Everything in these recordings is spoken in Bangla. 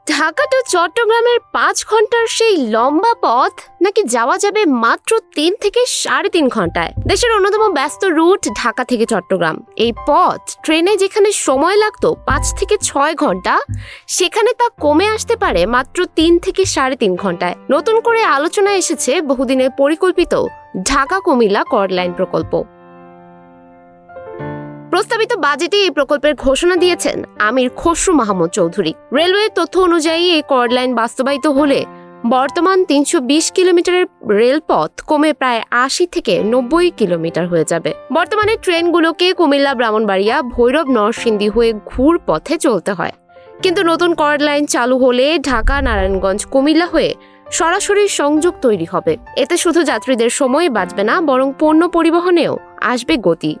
ঢাকা টু চট্টগ্রামের 5 ঘন্টার সেই লম্বা পথ নাকি যাওয়া যাবে মাত্র 3 থেকে 3.5 ঘন্টায়। দেশের অন্যতম ব্যস্ত রুট ঢাকা থেকে চট্টগ্রাম। এই পথ ট্রেনে যেখানে সময় লাগতো 5 থেকে 6 ঘন্টা, সেখানে তা কমে আসতে পারে মাত্র 3 থেকে 3.5 ঘন্টায়। নতুন করে আলোচনায় এসেছে বহুদিনের পরিকল্পিত ঢাকা কুমিল্লা কর্ড লাইন প্রকল্প। প্রস্তাবিত বাজেটে এই প্রকল্পের ঘোষণা দিয়েছেন আমির খসরু মাহমুদ চৌধুরী। রেলওয়ের তথ্য অনুযায়ী এই কর্ড লাইন বাস্তবায়িত হলে বর্তমান 320 কিলোমিটারের রেলপথ কমে প্রায় 80 থেকে 90 কিলোমিটার হয়ে যাবে। বর্তমানে ট্রেনগুলোকে কুমিল্লা, ব্রাহ্মণবাড়িয়া, ভৈরব, নরসিংদী হয়ে ঘুর পথে চলতে হয়, কিন্তু নতুন কর্ড লাইন চালু হলে ঢাকা, নারায়ণগঞ্জ, কুমিল্লা হয়ে সরাসরি সংযোগ তৈরি হবে। এতে শুধু যাত্রীদের সময় বাঁচবে না, বরং পণ্য পরিবহনেও আসবে গতি।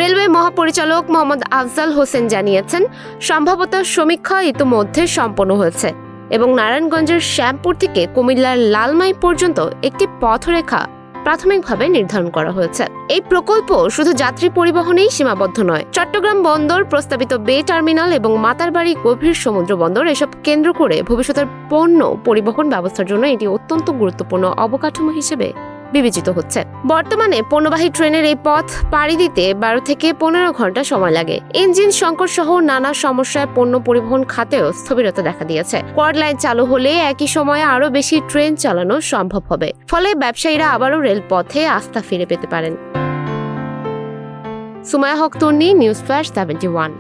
রেলওয়ে মহাপরিচালক মোহাম্মদ আফজাল হোসেন জানিয়েছেন, সম্ভাব্যতার সমীক্ষা ইতিমধ্যে সম্পন্ন হয়েছে এবং নারায়ণগঞ্জের শ্যামপুর থেকে কুমিল্লার লালমাই পর্যন্ত একটি পথরেখা প্রাথমিকভাবে নির্ধারণ করা হয়েছে। এই প্রকল্প শুধু যাত্রী পরিবহনেই সীমাবদ্ধ নয়। চট্টগ্রাম বন্দর, প্রস্তাবিত বে টার্মিনাল এবং মাতারবাড়ি গভীর সমুদ্র বন্দর এসব কেন্দ্র করে ভবিষ্যতের পণ্য পরিবহন ব্যবস্থার জন্য এটি অত্যন্ত গুরুত্বপূর্ণ অবকাঠামো হিসেবে বিবেচিত হচ্ছে। বর্তমানে পণ্যবাহী ট্রেনের এই পথ পাড়ি দিতে 12 থেকে 15 ঘন্টা সময় লাগে। ইঞ্জিন সংকট সহ নানা সমস্যায় পণ্য পরিবহন খাতেও স্থবিরতা দেখা দিয়েছে। কর্ড লাইন চালু হলে একই সময়ে আরো বেশি ট্রেন চালানো সম্ভব হবে, ফলে ব্যবসায়ীরা আবারও রেলপথে আস্থা ফিরে পেতে পারেন। সুমায়া হক তন্নি, নিউজ ফ্ল্যাশ 71।